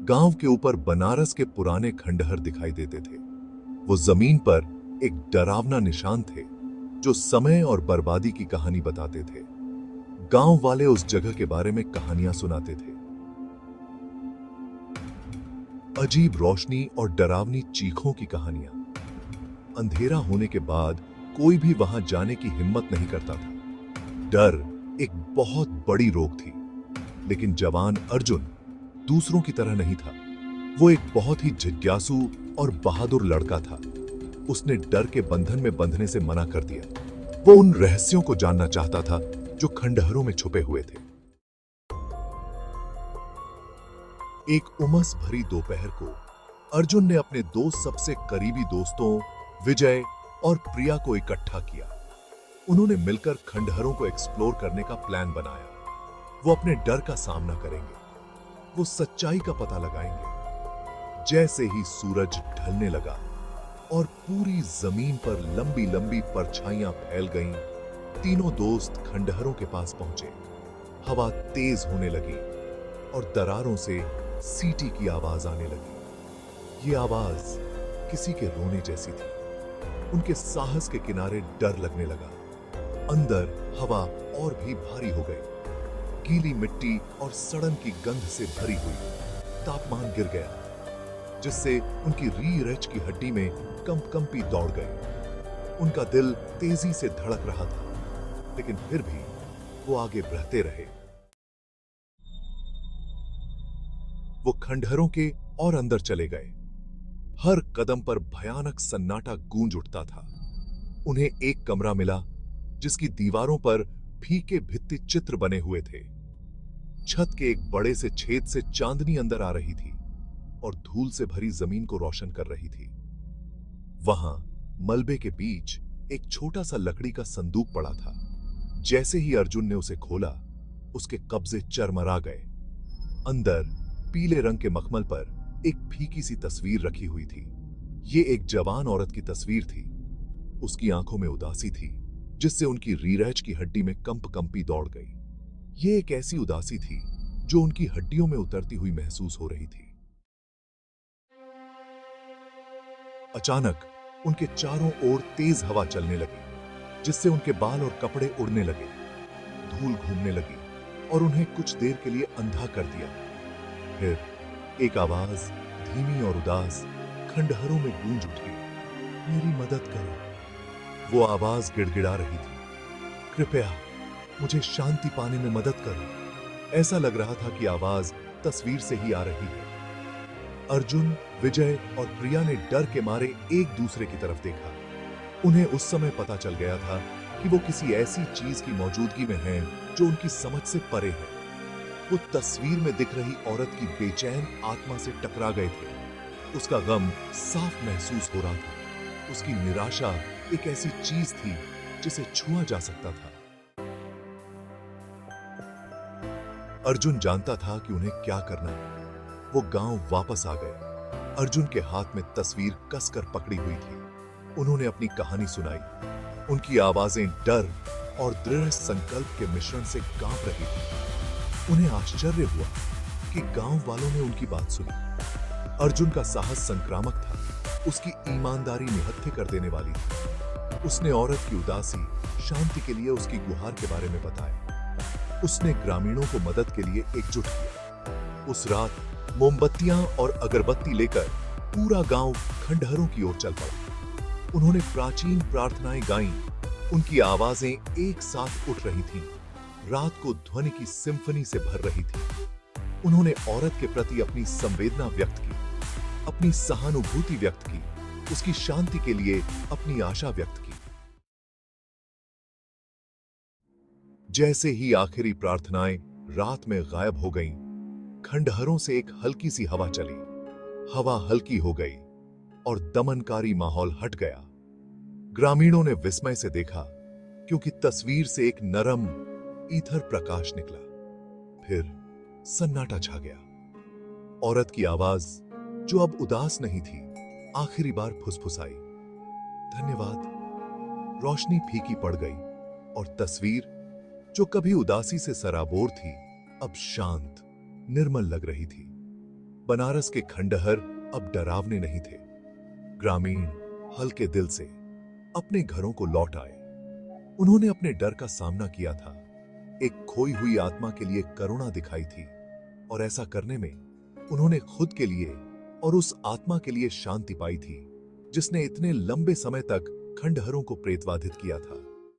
गांव के ऊपर बनारस के पुराने खंडहर दिखाई देते थे। वो जमीन पर एक डरावना निशान थे जो समय और बर्बादी की कहानी बताते थे। गांव वाले उस जगह के बारे में कहानियां सुनाते थे। अजीब रोशनी और डरावनी चीखों की कहानियां। अंधेरा होने के बाद कोई भी वहां जाने की हिम्मत नहीं करता था। डर एक बहुत बड़ी रोक थी। लेकिन जवान अर्जुन दूसरों की तरह नहीं था। वो एक बहुत ही जिज्ञासु और बहादुर लड़का था। उसने डर के बंधन में बंधने से मना कर दिया। वो उन रहस्यों को जानना चाहता था जो खंडहरों में छुपे हुए थे। एक उमस भरी दोपहर को अर्जुन ने अपने दो सबसे करीबी दोस्तों विजय और प्रिया को इकट्ठा किया। उन्होंने मिलकर खंडहरों को एक्सप्लोर करने का प्लान बनाया। वो अपने डर का सामना करेंगे, वो सच्चाई का पता लगाएंगे। जैसे ही सूरज ढलने लगा और पूरी जमीन पर लंबी लंबी परछाइयां फैल गईं, तीनों दोस्त खंडहरों के पास पहुंचे। हवा तेज होने लगी और दरारों से सीटी की आवाज आने लगी। ये आवाज किसी के रोने जैसी थी। उनके साहस के किनारे डर लगने लगा। अंदर हवा और भी भारी हो गई। गीली मिट्टी और सड़न की गंध से भरी हुई। तापमान गिर गया जिससे उनकी रीढ़ रच की हड्डी में कंपकंपी दौड़ गई। उनका दिल तेजी से धड़क रहा था, लेकिन फिर भी वो आगे बढ़ते रहे। वो खंडहरों के और अंदर चले गए। हर कदम पर भयानक सन्नाटा गूंज उठता था। उन्हें एक कमरा मिला जिसकी दीवारों पर फीके भित्ति चित्र बने हुए थे। छत के एक बड़े से छेद से चांदनी अंदर आ रही थी और धूल से भरी जमीन को रोशन कर रही थी। वहां मलबे के बीच एक छोटा सा लकड़ी का संदूक पड़ा था। जैसे ही अर्जुन ने उसे खोला, उसके कब्जे चरमरा गए। अंदर पीले रंग के मखमल पर एक फीकी सी तस्वीर रखी हुई थी। ये एक जवान औरत की तस्वीर थी। उसकी आंखों में उदासी थी जिससे उनकी रीढ़ की हड्डी में कंपकंपी दौड़ गई। ये एक ऐसी उदासी थी जो उनकी हड्डियों में उतरती हुई महसूस हो रही थी। अचानक उनके चारों ओर तेज हवा चलने लगी जिससे उनके बाल और कपड़े उड़ने लगे। धूल घूमने लगी और उन्हें कुछ देर के लिए अंधा कर दिया। फिर एक आवाज धीमी और उदास खंडहरों में गूंज उठी। मेरी मदद करो। वो आवाज गिड़गिड़ा रही थी, कृपया मुझे शांति पाने में मदद करो। ऐसा लग रहा था कि आवाज तस्वीर से ही आ रही है। अर्जुन, विजय और प्रिया ने डर के मारे एक दूसरे की तरफ देखा। उन्हें उस समय पता चल गया था कि वो किसी ऐसी चीज की मौजूदगी में हैं जो उनकी समझ से परे है। वो तस्वीर में दिख रही औरत की बेचैन आत्मा से टकरा गए थे। उसका गम साफ महसूस हो रहा था। उसकी निराशा एक ऐसी चीज थी जिसे छुआ जा सकता था। अर्जुन जानता था कि उन्हें क्या करना है। वो गांव वापस आ गए। अर्जुन के हाथ में तस्वीर कसकर पकड़ी हुई थी। उन्होंने अपनी कहानी सुनाई। उनकी आवाजें डर और दृढ़ संकल्प के मिश्रण से कांप रही थी। उन्हें आश्चर्य हुआ कि गांव वालों ने उनकी बात सुनी। अर्जुन का साहस संक्रामक था। उसकी ईमानदारी निहत्थे कर देने वाली थी। उसने औरत की उदासी, शांति के लिए उसकी गुहार के बारे में बताया। उसने ग्रामीणों को मदद के लिए एकजुट किया। उस रात मोमबत्तियां और अगरबत्ती लेकर पूरा गांव खंडहरों की ओर चल पड़ा। उन्होंने प्राचीन प्रार्थनाएं गाईं। उनकी आवाजें एक साथ उठ रही थीं। रात को ध्वनि की सिम्फनी से भर रही थी। उन्होंने औरत के प्रति अपनी संवेदना व्यक्त की, अपनी सहानुभूति व्यक्त की, उसकी शांति के लिए अपनी आशा व्यक्त की। जैसे ही आखिरी प्रार्थनाएं रात में गायब हो गईं, खंडहरों से एक हल्की सी हवा चली। हवा हल्की हो गई और दमनकारी माहौल हट गया। ग्रामीणों ने विस्मय से देखा क्योंकि तस्वीर से एक नरम ईथर प्रकाश निकला। फिर सन्नाटा छा गया। औरत की आवाज, जो अब उदास नहीं थी, आखिरी बार फुसफुसाई, धन्यवाद। रोशनी फीकी पड़ गई और तस्वीर, जो कभी उदासी से सराबोर थी, अब शांत, निर्मल लग रही थी। बनारस के खंडहर अब डरावने नहीं थे। ग्रामीण हल्के दिल से अपने घरों को लौट आए। उन्होंने अपने डर का सामना किया था, एक खोई हुई आत्मा के लिए करुणा दिखाई थी, और ऐसा करने में उन्होंने खुद के लिए और उस आत्मा के लिए शांति पाई थी जिसने इतने लंबे समय तक खंडहरों को प्रेतवाधित किया था।